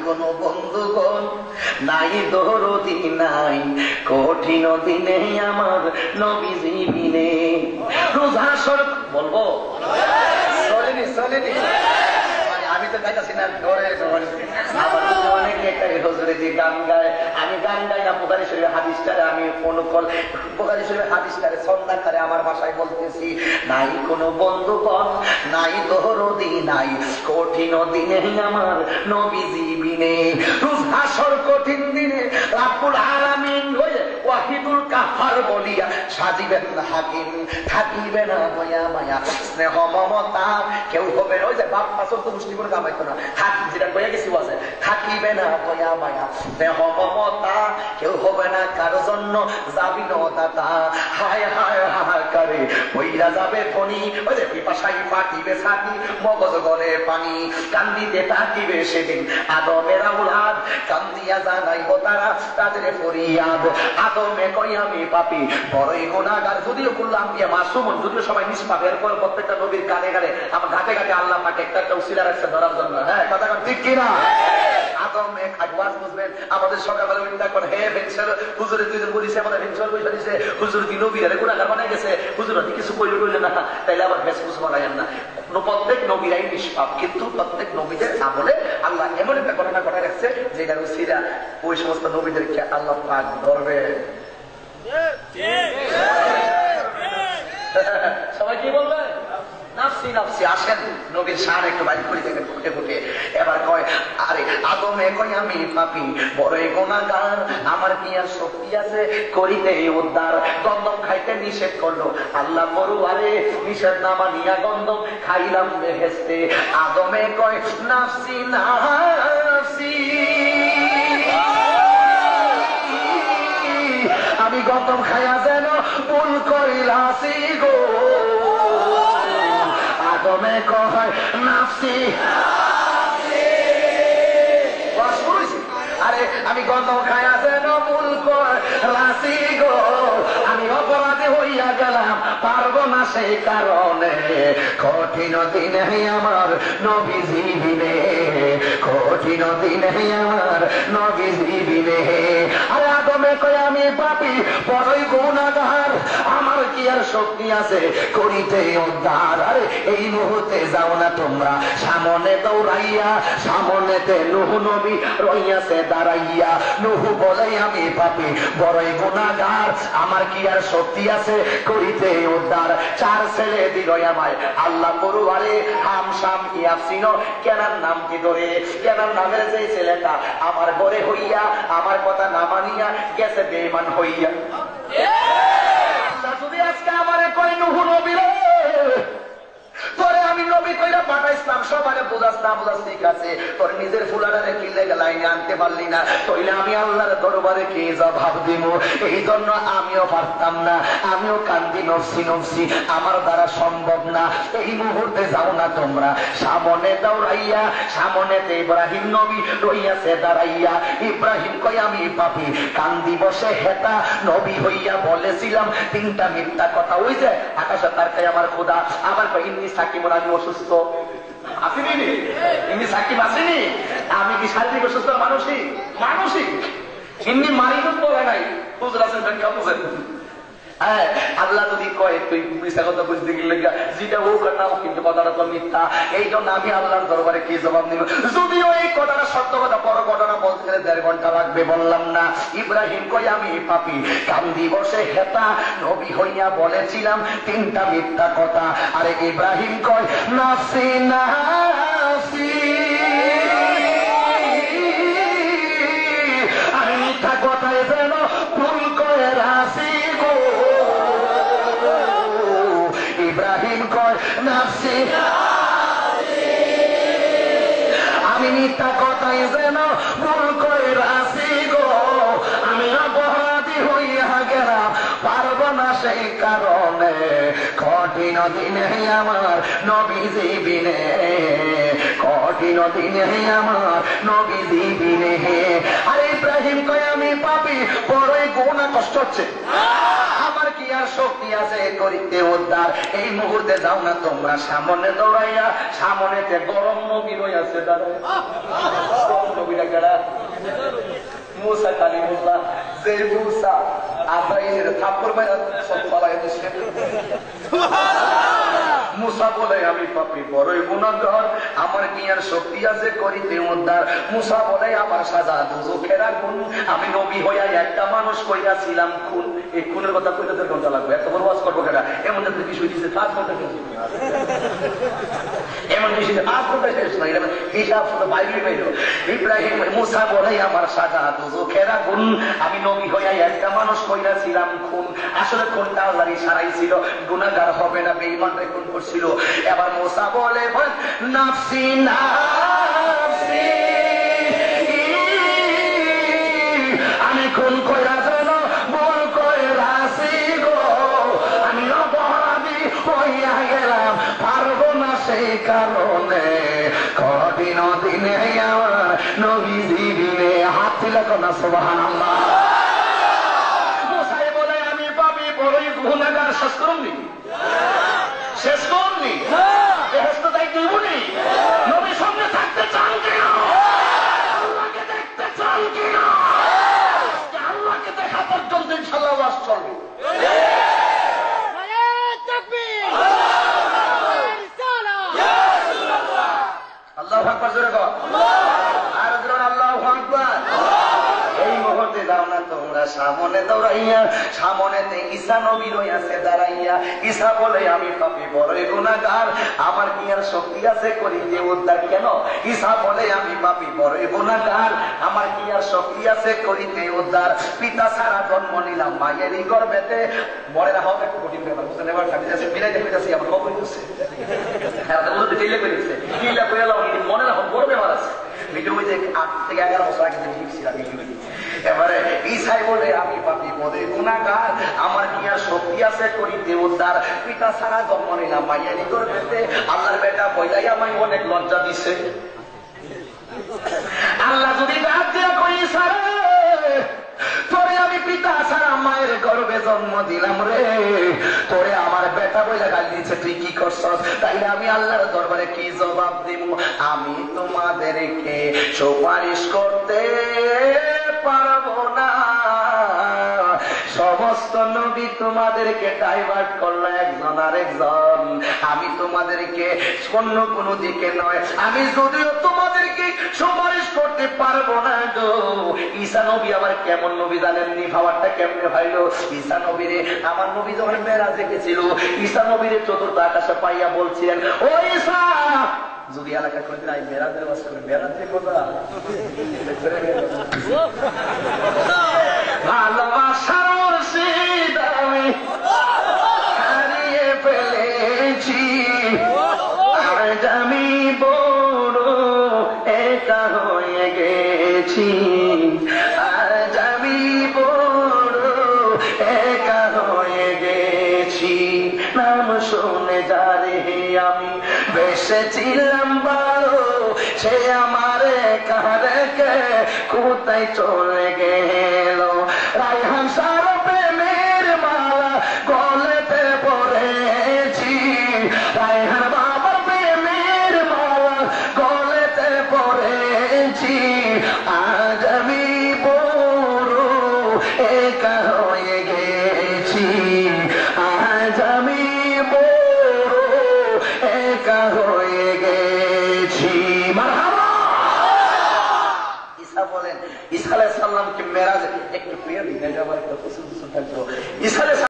কোনো বন্ধুগণ, নাই দরদি নাই কঠিন দিনে আমার নবীজি বিনে। রোজা সর বলবো চলেনি চলেনি, আমি তো গাইতেছি না, অনেকে হুজুরে যে গান গায়, আমি গান গাই না, বুখারী শরীফের হাদিসটারে আমি অনুকূল, বুখারী শরীফের হাদিসটারে সন্ধ্যাকারে আমার ভাষায় বলতেছি। নাই কোনো বন্ধুগণ, নাই দরদি নাই কঠিন দিনে আমার নবীজি বিনে। হাসর কঠিন দিনে রাব্বুল আলামিন হয়ে ওয়াহিদুল কাহার বলিয়া সাজিবেন হাকিম, থাকিবে না দয়া মায়া স্নেহ মমতা, কেউ হবে না। ওই যে বাপ পাঁচক তো মুষ্টি করে কামাইতো না, থাকি যেটা বইয়া গেছি আছে, থাকিবে না দয়া মায়া স্নেহ মমতা, কেউ হবে না কারো জন্য যাবি নদাতা। হায় হায় হাহাকারে বইরা যাবে ধনী, ওই যে পিপাসাই ফাটিবে ছাতি, মগজ গলে পানি, কান্দিতে থাকিবে সেদিন আদমের আওলাদ, কান্দিয়া জানাইব তারা তাদের ফরিয়াদ। আদমে কই আমি পাপী বড়ই গুনাহগার, যদিও করলাম দিয়ে মাসুম, যদিও সবাই নিষ্পাপ, এরপর প্রত্যেকটা নবীর কানে কানে আমার ঘাটে ঘাটে আল্লাহ পাকে একটা একটা উসিলা রাখছে ধরার জন্য। হ্যাঁ, কথা ঠিক কিনা? আদম এক আওয়াজ বুঝবেন। আমাদের সকালবেলা উল্টা করে হে ভেঞ্চার হুজুরে দুইজন বলিছে, আমাদের ভেঞ্চার বইসা দিছে, হুজুর কি নবীরা গুনাহগার বানাই গেছে, হুজুর কিছু কইলে না, তাইলে আবার ফেসবুক বানাইয়েন না। প্রত্যেক নবীরাই নিষ্পাপ, কিন্তু প্রত্যেক নবীদের আমলে আল্লাহ এমন একটা ঘটনা ঘটায় রাখছে যেটা রুসিরা ওই সমস্ত নবীদেরকে আল্লাহ পাক ধরবে। সবাই কি বলবে? নাফসি নাফসি। আসেন নবীর শান একটু বাইর করে দেখেন ফুটে ফুটে। এবার কয় আরে আদমে কই আমি পাপী বড়ই গুনাহগার, আমার কি আর শক্তি আছে করিতে উদ্ধার? গন্ধম খাইতে নিষেধ করলো আল্লাহ পরুয়ারে, নিষেধ না মানিয়া গন্ধম খাইলাম বেহেশতে। আদমে কয় নাফসি নাফসি, আমি গন্ধম খাইয়া যেন ভুল করিলাছি গো। আদমে কয় নাফসি আরে আমি গন্ধম খাইয়া যেন ভুল করিলাছি গো, আমি অপরাধী হইয়া গেলাম পারবো না সেই কারণে, কঠিন দিনে আমার নবীজি বিনে, কঠিন দিনে আমার নবীজি বিনে। আরে আদমে কয় আমি পাপী বড়ই গুনাহগার, আমার কি আর শক্তি আছে করিতে উদ্ধার? আরে এই মুহূর্তে যাও না তোমরা সামনে দৌড়াইয়া, সামনেতে নূহ নবী রইয়াছে দাঁড়াইয়া। নূহ বলে আমি পাপী বড়ই গুনাহগার, আমার কি আর শক্তি আছে করিতে উদ্ধার? চার ছেলে দিল আমায় আল্লাহ পরুয়ারে, হাম শাম ইয়াসিন, কেনার নাম কি ধরে, কেনার নামের যে ছেলেটা আমার ঘরে হইয়া আমার কথা না মানিয়া গেছে বেঈমান হইয়া। আল্লাহ যদি আজকে আমারে কই নূহ নবী রে তোরে আমি নবী কইরা পাঠাইছিলাম, সবারে বুঝাস না বুঝাস ঠিক আছে, তোর নিজের ফুলাটারে কিলে লাইনে আনতে পারলি না, তইলে আমি আল্লাহর দরবারে কি জবাব দিব? এই জন্য আমিও পারতাম না, আমিও কান্দি নফসি নফসি, আমার দ্বারা সম্ভব না। এই মুহূর্তে যাও না তোমরা সামনে দৌড়াইয়া, সামনেতে ইব্রাহিম নবী রইয়াছে দাঁড়াইয়া। ইব্রাহিম কই আমি পাপী কান্দি বসে হেতা, নবী হইয়া বলেছিলাম তিনটা মিথ্যা কথা। ওই যে আকাশে তার কই আমার খোদা, আবার কই ইন্নি সাকিবুন, আমি অসুস্থ আসিনি, ইন্নি সাকিব আসিনি, আমি কি শারীরিক অসুস্থ মানসিক? মানসিক। ইন্নি মারিদুন বলে নাই, হুজুর আছেন ব্যাখ্যা বুঝেন। হ্যাঁ, আল্লাহ যদি কয় তুই মিথ্যা কথা বুঝতে গেলে যেটা হোক না হোক, কিন্তু কথাটা তো মিথ্যা, এই জন্য আমি আল্লাহর দরবারে কি জবাব দিব? যদিও এই কথাটা সত্য কথা, বড় ঘটনা বলতে গেলে 1.5 ঘন্টা লাগবে, বললাম না। ইব্রাহিম কয় আমি পাপী কান্দি বসে হেতা, নবী হইয়া বলেছিলাম তিনটা মিথ্যা কথা। আরে ইব্রাহিম কয় নাফসি নাফসি, আমি মিথ্যা কথায় যেন ভুল করে রাসি গো। ইব্রাহিম কয় নাফসি নাফসি, আমি মিথ্যা কথায় যেন ভুল করে রাসি গো, আমি অপরাধী হইয়া গেলাম পারবো না সেই কারণে, কঠিন দিনে আমার নবীজি বিনে, কঠিন দিনে আমার নবীজি বিনে। আরে ইব্রাহিম কয় আমি পাপী বড়ই গুনাহ, কষ্ট হচ্ছে, আমার কি আর শক্তি আছে করিতে উদ্ধার? এই মুহূর্তে যাও না তোমরা সামনে দৌড়াইয়া, সামনেতে গরম নবী রইয়াছে দাঁড়ায়, নবীরা মুসা কালিমুল্লাহ, যে মুসা আজরাইলের থাপ্পড় মাইরা সব পালায় দিছে। মুসা বলে আমি পাপী বড়ই গুনাহগার, আমার কি আর শক্তি আছে করিতে উদ্ধার। মুসা বলে আমার সাজা দুজখের আগুন, আমি নবী হইয়া একটা মানুষ কইরাছিলাম খুন। এই খুনের কথা কইতে 1.5 ঘন্টা লাগবে, এত বড় ওয়াজ করবো কেনা? এমন একটা বিষয় দিচ্ছে 5 ঘন্টা শেষ, এমন বিষয় 5 ঘন্টা শেষ নাই, হিসাব শুধু বাইরে বাইর। ইব্রাহিম মুসা বলে আমার সাজা দুজখের আগুন, আমি নবী হইয়া একটা মানুষ কইরাছিলাম খুন। আসলে খুনটা আল্লাহর ইশারাই ছিল, গুনাহগার হবে না, বেঈমান রে খুন করছিল। এবার মুসা বলে নাফসি নাফসি, আমি খুন কইরা যেন ভুল কইরাছি গো, আমি অপরাধী হইয়া গেলাম, পারবো না সেই কারণে কঠিন দিনে আমার নবীজি দিনে। হাত তুলে কোনা সুবহানাল্লাহ। মুসাই বলে আমি পাপী বড়ই গুনাহগার, শেষ করুননি, শেষ করুননি, বেহেশত যাই দিবনি। নবীর সঙ্গে থাকতে চান কিনা? আল্লাহকে দেখতে চান কিনা? আল্লাহকে দেখা পর্যন্ত ইনশাআল্লাহ ওয়াজ চলবে। আল্লাহু আকবার, জোরে কর আর জোরে আল্লাহু আকবার। এই মুহূর্তে দাও না তোমরা সামনে দৌড়াইয়া, সামনেতে ঈসা নবী রইয়াছে দাঁড়াইয়া। ঈসা বলে আমি পাপী বড়ই গুনাহগার, আমার কি আর শক্তি আছে করিতে উদ্ধার। কেন? ঈসা বলে আমি পাপী বড়ই গুনাহগার, আমার কি আর শক্তি আছে করিতে উদ্ধার। পিতা ছাড়া জন্ম নিলাম মায়েরই গর্ভেতে। মনে না হোক একটু কঠিন ব্যাপার, বুঝতে নেবার খাবি যাচ্ছে মিলাইতে পেরেছি আমার খবর হচ্ছে। হ্যাঁ টেলে পেরেছে কিলা করে মনে না হোক বড় ব্যাপার আছে। ভিডিও 8 থেকে 11 বছর আগে লিখছিলাম। এবারে ঈসাই বলে আমি পাপী বড়ই গুনাহগার, আমার কি আর শক্তি আছে করিতে উদ্ধার। পিতা ছাড়া জন্ম নিলাম মায়েরই গর্ভেতে, আল্লাহর বেটা বইলাই আমায় অনেক লজ্জা দিছে। আল্লাহ যদি ডাক দিয়া কই ঈসা রে, তোরে আমি পিতা ছাড়া মায়ের গর্ভে জন্ম দিলাম রে, তোরে আমার বেটা বইলা গাল দিচ্ছে, তুই কি করছস? তাইলে আমি আল্লাহর দরবারে কি জবাব দিব? আমি তোমাদেরকে সুপারিশ করতে পারবো না। সমস্ত নবী তোমাদেরকে ডাইভার্ট করলো একজন আরেকজন, আমি তোমাদেরকে অন্য কোনো দিকে নয়। আমি যদিও তোমাদেরকে সুপারিশ করতে পারবো না গো। ঈসা নবী আবার কেমন নবী জানেননি? ভাবারটা কেমনে ভাইলো? ঈসা নবীরে আমার নবী যখন মেরাজে গেছিল, ঈসা নবীরে চতুর্থ আকাশে পাইয়া বলছিলেন, ও ঈসা, যদি এলাকা করে দিন মেরাজের বাস করে, মেরাজের কথা ভালোবাসার শীত আমি হারিয়ে ফেলেছি, আজ আমি বড় একা হয়ে গেছি, আজ আমি বড় একা হয়ে গেছি। নাম শুনে যারে আমি বেসেছিলাম ভালো, সে আমার কারকে কোথায় চলে গেল। রায়হান সার প্রেমের মালা গলেতে পড়েছি, রায়হান বাবার প্রেমের মালা গলেতে পড়েছি, আজ আমি বড় একা হয়ে গেছি, আজ আমি বড় একা হয়ে গেছি। মারহাবা। ঈসা বলেন ঈসা আলাইহিস সালামকে মেরাজে একটু প্রিয় দিন, আমার একটা প্রশ্ন থাকতো। ঈসা